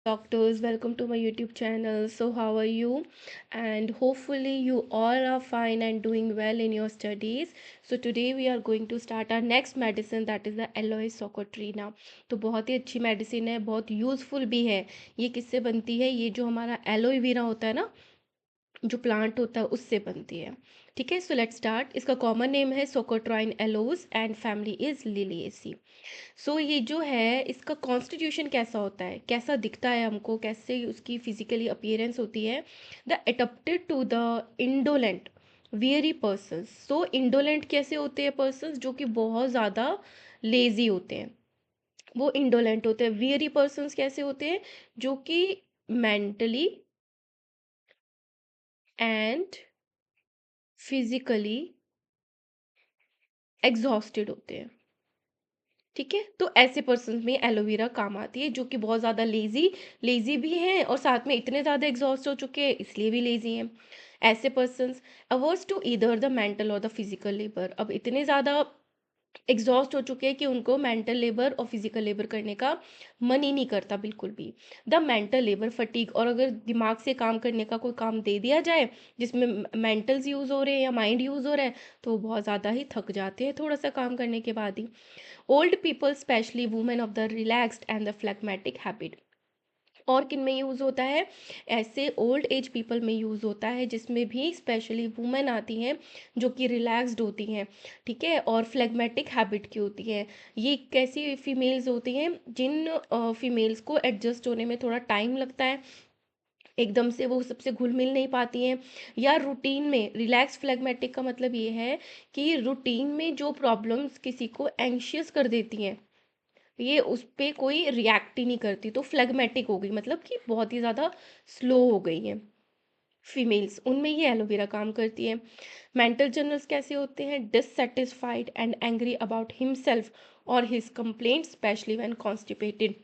Doctors, welcome to my YouTube channel. So, how are you? And hopefully, you all are fine and doing well in your studies. So, today we are going to start our next medicine, that is the aloe socotrina. तो बहुत ही अच्छी medicine है, बहुत useful भी है। ये किससे बनती है? ये जो हमारा एलोए वेरा होता है ना, जो प्लांट होता है उससे बनती है। ठीक है, सो लेट्स स्टार्ट। इसका कॉमन नेम है socotrine aloes and family is liliaceae. So ये जो है इसका कॉन्स्टिट्यूशन कैसा होता है, कैसा दिखता है हमको, कैसे उसकी फिजिकली अपीयरेंस होती है। The adapted to the indolent weary persons. So indolent कैसे होते हैं पर्सन्स? जो कि बहुत ज़्यादा लेजी होते हैं, वो इंडोलेंट होते हैं। वियरी पर्सन्स कैसे होते हैं? जो कि मेंटली एंड फिजिकली एग्जॉस्टेड होते हैं। ठीक है, तो ऐसे पर्सन में एलोवेरा काम आती है, जो कि बहुत ज़्यादा लेजी लेजी भी हैं और साथ में इतने ज़्यादा एग्जॉस्ट हो चुके हैं इसलिए भी लेजी हैं। ऐसे persons hours to either the mental और द फिजिकल लेबर। अब इतने ज़्यादा एग्जॉस्ट हो चुके हैं कि उनको मेंटल लेबर और फिजिकल लेबर करने का मन ही नहीं करता बिल्कुल भी। द मेंटल लेबर फटीग, और अगर दिमाग से काम करने का कोई काम दे दिया जाए जिसमें मेंटल्स यूज़ हो रहे हैं या माइंड यूज़ हो रहा है, तो वो बहुत ज़्यादा ही थक जाते हैं थोड़ा सा काम करने के बाद ही। Old people specially women of the relaxed and the phlegmatic habit. और किन में यूज़ होता है? ऐसे ओल्ड एज पीपल में यूज़ होता है जिसमें भी स्पेशली वुमेन आती हैं जो कि रिलैक्स्ड होती हैं। ठीक है, और फ्लेगमेटिक हैबिट की होती है। ये कैसी फीमेल्स होती हैं? जिन फीमेल्स को एडजस्ट होने में थोड़ा टाइम लगता है, एकदम से वो सबसे घुल मिल नहीं पाती हैं, या रूटीन में। रिलैक्स फ्लेगमेटिक का मतलब ये है कि रूटीन में जो प्रॉब्लम्स किसी को एंशियस कर देती हैं, ये उस पे कोई रिएक्ट ही नहीं करती, तो फ्लेगमेटिक हो गई, मतलब कि बहुत ही ज़्यादा स्लो हो गई है फीमेल्स, उनमें ये एलोवेरा काम करती है। मेंटल जनरल्स कैसे होते हैं? Dissatisfied and angry about himself और his complaint specially when constipated.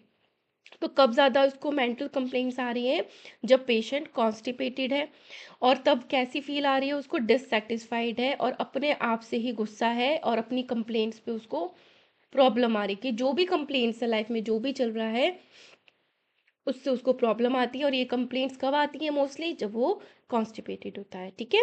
तो कब ज़्यादा उसको मेंटल कंप्लेंट्स आ रही हैं? जब पेशेंट कॉन्स्टिपेटेड है। और तब कैसी फील आ रही है उसको? डिससेटिस्फाइड है और अपने आप से ही गुस्सा है और अपनी कंप्लेंट्स पे उसको प्रॉब्लम आ रही, कि जो भी कंप्लेंट्स है लाइफ में, जो भी चल रहा है उससे उसको प्रॉब्लम आती है। और ये कंप्लेंट्स कब आती हैं? मोस्टली जब वो कॉन्स्टिपेटेड होता है। ठीक है,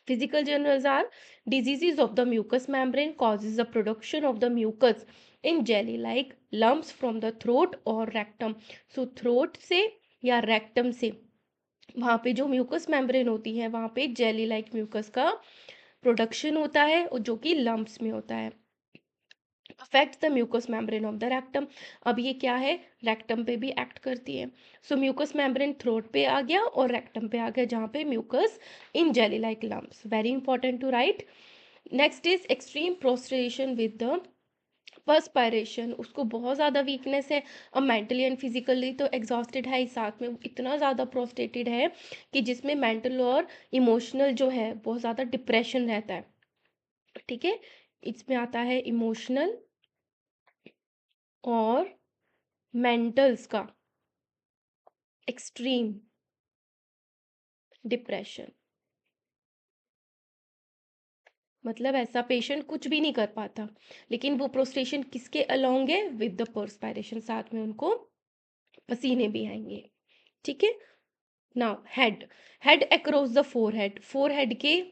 physical journals are diseases of the mucous membrane causes the production of the mucus in jelly like lumps from the throat or rectum। so throat से या rectum से वहाँ पे जो म्यूकस मेम्ब्रेन होती है वहाँ पे जेली लाइक म्यूकस का प्रोडक्शन होता है, और जो कि लम्प्स में होता है। Affect the mucus membrane of the rectum. अब ये क्या है? रेक्टम पे भी एक्ट करती है। सो म्यूकस मेम्ब्रेन थ्रोट पे आ गया और रेक्टम पे आ गया, जहाँ पे mucus in jelly like lumps. Very important to write. Next is extreme prostration with the perspiration. उसको बहुत ज़्यादा वीकनेस है, अब मेंटली एंड फिजिकली तो एग्जॉस्टेड है ही, साथ में इतना ज़्यादा प्रोस्टेटेड है कि जिसमें मेंटल और इमोशनल जो है बहुत ज़्यादा डिप्रेशन रहता है। ठीक है, इसमें आता है इमोशनल और मेंटल्स का एक्सट्रीम डिप्रेशन। मतलब ऐसा पेशेंट कुछ भी नहीं कर पाता, लेकिन वो प्रोस्टेशन किसके अलोंग है? विद द पर्सपायरेशन, साथ में उनको पसीने भी आएंगे। ठीक है, now head. Head across the forehead. Forehead के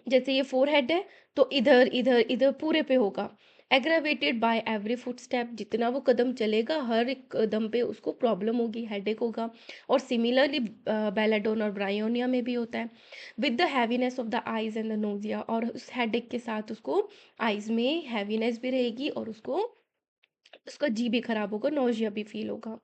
जैसे ये फोरहेड है तो इधर इधर इधर पूरे पे होगा। Aggravated by every foot step, जितना वो कदम चलेगा हर एक कदम पे उसको प्रॉब्लम होगी, हेडेक होगा। और सिमिलरली बेलाडोन और ब्रायोनिया में भी होता है। With the heaviness of the eyes and the nausea, और उस हेडेक के साथ उसको आइज में हैवीनेस भी रहेगी और उसको उसका जी भी खराब होगा, नोजिया भी फील होगा।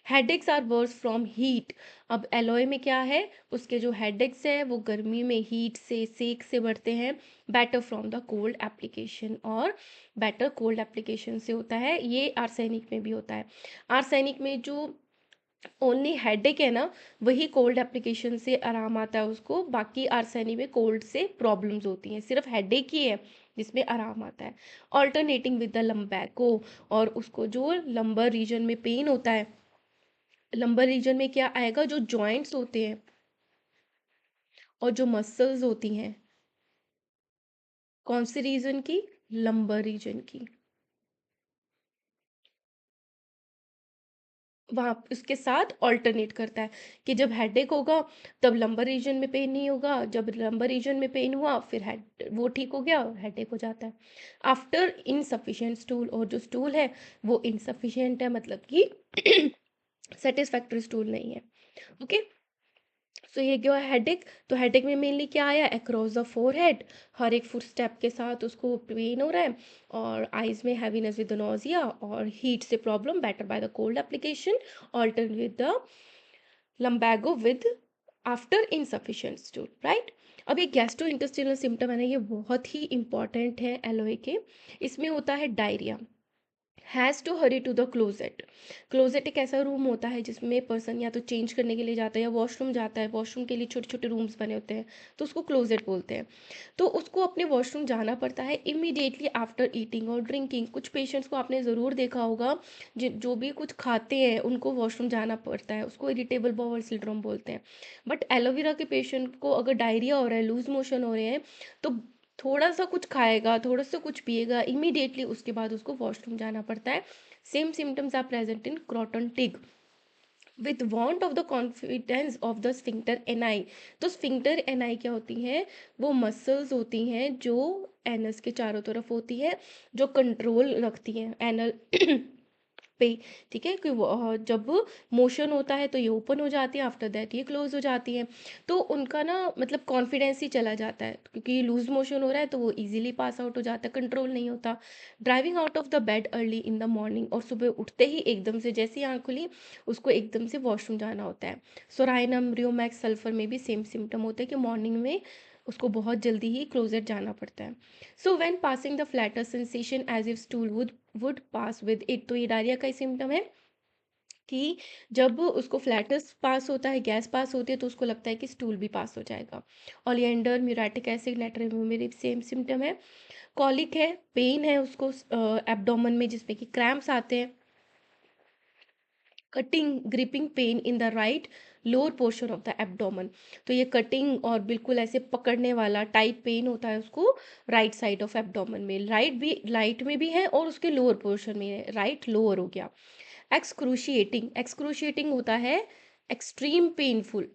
Headaches are worse from heat. अब एलॉय में क्या है? उसके जो हेडेक्स है वो गर्मी में हीट से, सेक से बढ़ते हैं। Better from the cold application, और बेटर कोल्ड एप्लीकेशन से होता है। ये आर्सेनिक में भी होता है। आर्सेनिक में जो ओनली हेडेक है ना, वही कोल्ड एप्लीकेशन से आराम आता है उसको, बाकी आर्सेनिक में कोल्ड से प्रॉब्लम्स होती हैं, सिर्फ हेडेक ही है जिसमें आराम आता है। ऑल्टरनेटिंग विद द लम्बैको, और उसको जो लंबर रीजन में पेन होता है, लंबर रीजन में क्या आएगा? जो जॉइंट्स होते हैं और जो मसल्स होती हैं, कौन से रीजन की? लंबर रीजन की। वहाँ उसके साथ ऑल्टरनेट करता है कि जब हेडेक होगा तब लंबर रीजन में पेन नहीं होगा, जब लंबर रीजन में पेन हुआ फिर हेड वो ठीक हो गया, हेडेक हो जाता है। आफ्टर इनसफिशिएंट स्टूल, और जो स्टूल है वो इनसफिशिएंट है, मतलब कि सेटिस्फैक्टरी स्टूल नहीं है। ओके, सो ये क्या है हेडेक। तो हेडेक में मेनली क्या आया, अक्रॉस द फोरहेड, हर एक फुट स्टेप के साथ उसको पेन हो रहा है, और आइज में हैवीनेस विद नोजिया, और हीट से problem better by the cold application, alternate with the lumbago with after insufficient stool, right. अब ये गैस्ट्रो इंटेस्टिनल सिम्टम है ना, ये बहुत ही इंपॉर्टेंट है एलोए के। इसमें होता है diarrhoea, has to hurry to the closet. Closet एक ऐसा रूम होता है जिसमें पर्सन या तो चेंज करने के लिए जाता है या वॉशरूम जाता है, वॉशरूम के लिए छोटे छोटे रूम्स बने होते हैं, तो उसको क्लोजेट बोलते हैं। तो उसको अपने वॉशरूम जाना पड़ता है इमीडिएटली आफ्टर ईटिंग और ड्रिंकिंग। कुछ पेशेंट्स को आपने ज़रूर देखा होगा, जो भी कुछ खाते हैं उनको वॉशरूम जाना पड़ता है, उसको इरिटेबल बाउल सिंड्रोम बोलते हैं। बट एलोवेरा के पेशेंट को अगर डायरिया हो रहा है, लूज मोशन हो रहे हैं, तो थोड़ा सा कुछ खाएगा, थोड़ा सा कुछ पिएगा, इमीडिएटली उसके बाद उसको वॉशरूम जाना पड़ता है। Same symptoms are present in croton tig with want of the confidence of the sphincter ani. तो स्फिंक्टर एनाई क्या होती हैं, वो मसल्स होती हैं जो एनस के चारों तरफ होती है, जो कंट्रोल रखती हैं एनल पे, ठीक है। कि जब मोशन होता है तो ये ओपन हो जाती है, आफ्टर दैट ये क्लोज हो जाती है। तो उनका ना मतलब कॉन्फिडेंस ही चला जाता है, क्योंकि लूज मोशन हो रहा है तो वो इजीली पास आउट हो जाता है, कंट्रोल नहीं होता। Driving out of the bed early in the morning, और सुबह उठते ही एकदम से जैसे ही आँख खुली उसको एकदम से वॉशरूम जाना होता है। सोराइनम, रियोमैक्स, सल्फर में भी सेम सिम्टम होते हैं कि मॉर्निंग में उसको बहुत जल्दी ही क्लोजेट जाना पड़ता है। So when passing the flatus sensation as if stool would pass with it, तो ये डायरिया का ही सिम्टम है कि जब उसको फ्लैटस पास होता है, गैस पास होती है, तो उसको लगता है कि स्टूल भी पास हो जाएगा। ओलिएंडर, म्यूरेटिक एसिड, नाइट्रोमेरी सेम सिम्टम है। कॉलिक है, पेन है उसको एब्डोमेन में जिसमें कि क्रैम्प्स आते हैं। Cutting griping pain in the right lower portion of the abdomen, तो ये कटिंग और बिल्कुल ऐसे पकड़ने वाला टाइट पेन होता है उसको राइट साइड ऑफ एब्डोमेन में, राइट में भी है और उसके लोअर पोर्शन में है, राइट लोअर हो गया। एक्सक्रूशिएटिंग, एक्सक्रूशिएटिंग होता है एक्सट्रीम पेनफुल,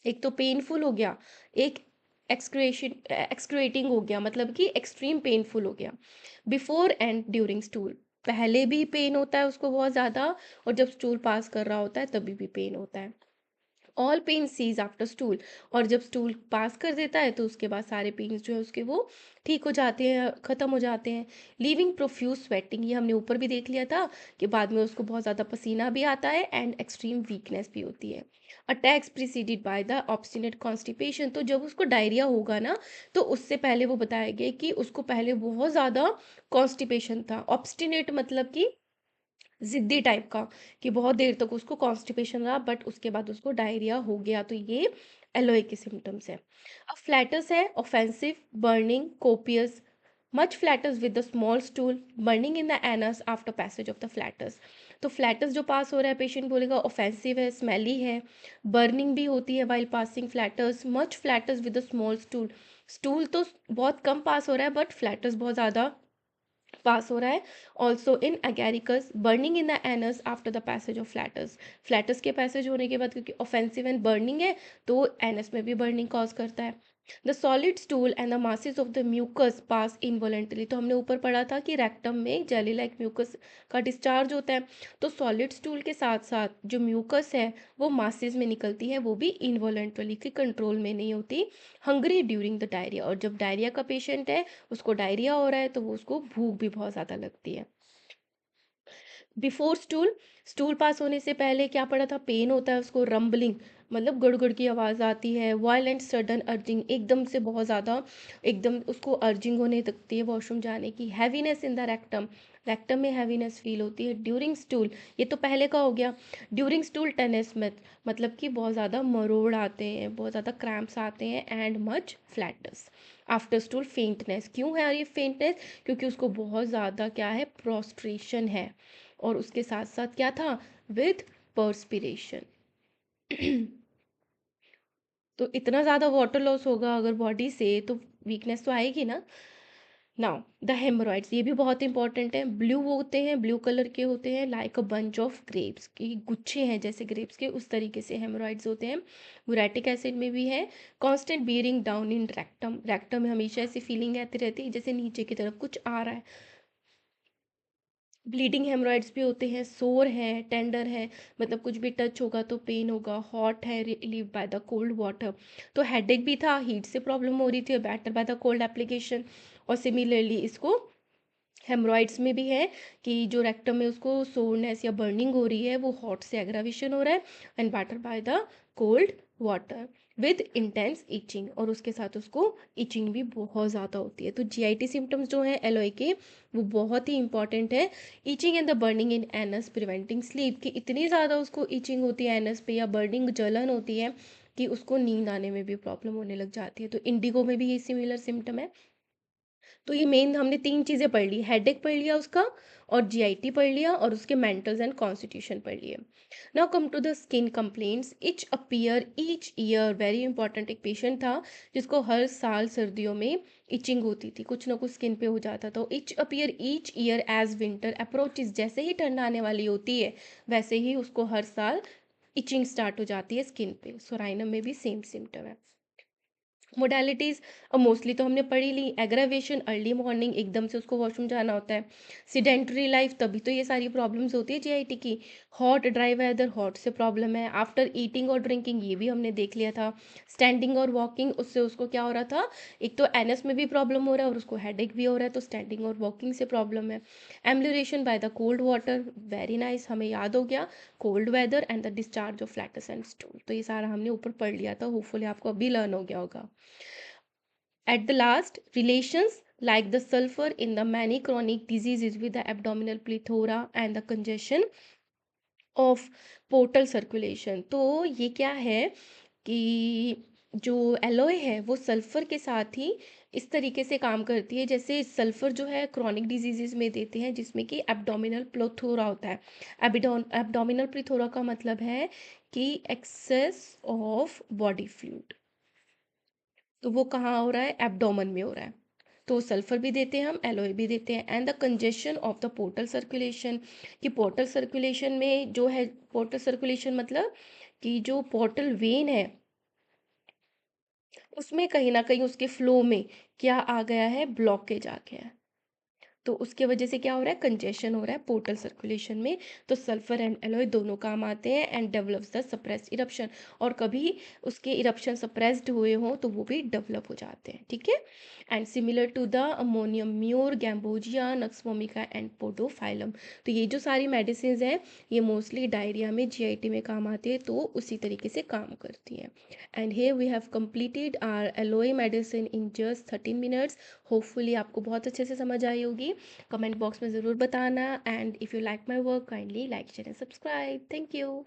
एक तो पेनफुल हो गया, एक एक्सक्रेशन एक्सक्रेटिंग हो गया, मतलब कि एक्सट्रीम पेनफुल हो गया। बिफोर एंड ड्यूरिंग स्टूल, पहले भी पेन होता है उसको बहुत ज़्यादा, और जब स्टूल पास कर रहा होता है तभी भी पेन होता है। All pain ceases after stool, और जब स्टूल पास कर देता है तो उसके बाद सारे पेन्स जो है उसके वो ठीक हो जाते हैं, ख़त्म हो जाते हैं। लीविंग प्रोफ्यूज स्वेटिंग, ये हमने ऊपर भी देख लिया था कि बाद में उसको बहुत ज़्यादा पसीना भी आता है एंड एक्सट्रीम वीकनेस भी होती है। Attacks preceded by the obstinate constipation, तो जब उसको डायरिया होगा ना, तो उससे पहले वो बताया गया कि उसको पहले बहुत ज़्यादा कॉन्स्टिपेशन था। ऑब्स्टिनेट मतलब कि ज़िद्दी टाइप का, कि बहुत देर तक उसको कॉन्स्टिपेशन रहा, बट उसके बाद उसको डायरिया हो गया, तो ये एलोए के सिम्टम्स है। अब फ्लैटस है, offensive, burning, copious, much flatus with the small stool, burning in the anus after passage of the flatus. तो फ्लैटस जो पास हो रहा है पेशेंट बोलेगा ऑफेंसिव है, स्मेली है, बर्निंग भी होती है while passing flats, much flatus with the small stool, stool तो बहुत कम पास हो रहा है बट फ्लैटस बहुत ज़्यादा पास हो रहा है। Also in Agaricus, burning in the anus after the passage of flats, flats के पैसेज होने के बाद, क्योंकि ऑफेंसिव एंड बर्निंग है तो एनस में भी बर्निंग कॉज करता है। The solid stool and the masses of the mucus pass involuntarily, तो हमने ऊपर पढ़ा था कि रेक्टम में जेली लाइक म्यूकस का डिस्चार्ज होता है, तो सॉलिड स्टूल के साथ साथ जो म्यूकस है वो मासेस में निकलती है, वो भी इनवॉलेंटली की कंट्रोल में नहीं होती। हंग्री ड्यूरिंग द डायरिया, और जब डायरिया का पेशेंट है उसको डायरिया हो रहा है तो वो उसको भूख भी बहुत ज़्यादा लगती है। बिफोर स्टूल, स्टूल पास होने से पहले क्या पड़ा था, पेन होता है उसको, रंबलिंग मतलब गुड़गुड़ की आवाज़ आती है, वायलेंट सडन अर्जिंग, एकदम से बहुत ज़्यादा एकदम उसको अर्जिंग होने लगती है वॉशरूम जाने की। Heaviness in the rectum, rectum में हैवीनेस फील होती है। ड्यूरिंग स्टूल, ये तो पहले का हो गया। ड्यूरिंग स्टूल टेनिस मत मतलब कि बहुत ज़्यादा मरोड़ आते हैं, बहुत ज़्यादा क्रैम्प्स आते हैं and much flatness. After stool faintness, क्यों है ये फेंटनेस, क्योंकि उसको बहुत ज़्यादा क्या है, प्रोस्ट्रेशन है, और उसके साथ साथ क्या था, विथ पर्सपिरेशन। तो इतना ज़्यादा वाटर लॉस होगा अगर बॉडी से, तो वीकनेस तो आएगी ना। नाउ द हेमरॉइड्स, ये भी बहुत इंपॉर्टेंट है। ब्लू होते हैं, ब्लू कलर के होते हैं, like a bunch of grapes, की गुच्छे हैं जैसे ग्रेप्स के, उस तरीके से हेमरॉइड्स होते हैं। यूरेटिक एसिड में भी है। Constant bearing down in rectum, rectum में हमेशा ऐसी फीलिंग आती रहती है जैसे नीचे की तरफ कुछ आ रहा है। ब्लीडिंग हेमरॉइड्स भी होते हैं, सोर है, टेंडर है, मतलब कुछ भी टच होगा तो पेन होगा, हॉट है, relieve bye the cold water. तो हेडेक भी था, हीट से प्रॉब्लम हो रही थी, better by the cold application. और सिमिलरली इसको हेमरॉइड्स में भी है कि जो रेक्टम में उसको सोरनेस या बर्निंग हो रही है, वो हॉट से एग्रावेशन हो रहा है and better by the cold water with intense itching, और उसके साथ उसको इचिंग भी बहुत ज़्यादा होती है। तो जीआईटी सिम्टम्स जो हैं एलओए के, वो बहुत ही इंपॉर्टेंट है। Etching and the burning in anus preventing sleep, कि इतनी ज़्यादा उसको इचिंग होती है एनस पे, या बर्निंग जलन होती है कि उसको नींद आने में भी प्रॉब्लम होने लग जाती है। तो इंडिगो में भी ये सिमिलर सिम्टम है। तो ये मेन हमने 3 चीज़ें पढ़ ली, हेडेक पढ़ लिया उसका, और जीआईटी पढ़ लिया, और उसके मेंटल्स एंड कॉन्स्टिट्यूशन पढ़ लिए। Now come to the skin complaints, itch appear each year, very important. एक पेशेंट था जिसको हर साल सर्दियों में इचिंग होती थी, कुछ ना कुछ स्किन पे हो जाता था। Itch appear each year as winter approaches, जैसे ही ठंड आने वाली होती है वैसे ही उसको हर साल इचिंग स्टार्ट हो जाती है स्किन पे। सोराइनम में भी सेम सिम्टम है। मोडालिटीज़ अब मोस्टली तो हमने पढ़ी ली। एग्रावेशन, अर्ली मॉर्निंग, एकदम से उसको वॉशरूम जाना होता है। सिडेंटरी लाइफ, तभी तो ये सारी प्रॉब्लम्स होती है जीआईटी की। हॉट ड्राई वेदर, हॉट से प्रॉब्लम है। आफ्टर ईटिंग और ड्रिंकिंग, ये भी हमने देख लिया था। स्टैंडिंग और वॉकिंग, उससे उसको क्या हो रहा था, एक तो एनस में भी प्रॉब्लम हो रहा है और उसको हेडेक भी हो रहा है, तो स्टैंडिंग और वॉकिंग से प्रॉब्लम है। Ambulation by the cold water, very nice, हमें याद हो गया। Cold weather and the discharge of flatus and stool, तो ये सारा हमने ऊपर पढ़ लिया था, होपफुली आपको अभी लर्न हो गया होगा। At the last, relations like the sulfur in the many chronic diseases with the abdominal plethora and the congestion of portal circulation। तो ये क्या है कि जो एलोए है वो सल्फर के साथ ही इस तरीके से काम करती है, जैसे सल्फर जो है क्रॉनिक डिजीजेज में देते हैं जिसमें कि एब्डोमिनल प्लेथोरा होता है। एब्डोमिनल प्लेथोरा का मतलब है कि एक्सेस ऑफ बॉडी फ्लूइड, तो वो कहाँ हो रहा है, एब्डोमन में हो रहा है। तो सल्फर भी देते हैं हम, एलोए भी देते हैं। And the congestion of the portal circulation, कि पोर्टल सर्कुलेशन में जो है, पोर्टल सर्कुलेशन मतलब कि जो पोर्टल वेन है उसमें कहीं ना कहीं उसके फ्लो में क्या आ गया है, ब्लॉकेज आ गया है। तो उसके वजह से क्या हो रहा है, कंजेशन हो रहा है पोर्टल सर्कुलेशन में। तो सल्फर एंड एलॉय दोनों काम आते हैं and develops the suppressed eruption, और कभी उसके इरप्शन सप्रेस्ड हुए हों तो वो भी डेवलप हो जाते हैं, ठीक है। And similar to the ammonium mur, gambogia, nux vomica and podophyllum. तो ये जो सारी मेडिसिन हैं ये मोस्टली डायरिया में, जीआईटी में काम आती है, तो उसी तरीके से काम करती हैं। And here we have completed our LOA medicine in just 13 minutes। Hopefully आपको बहुत अच्छे से समझ आई होगी। कमेंट बॉक्स में ज़रूर बताना, and if you like my work kindly like share and subscribe. Thank you.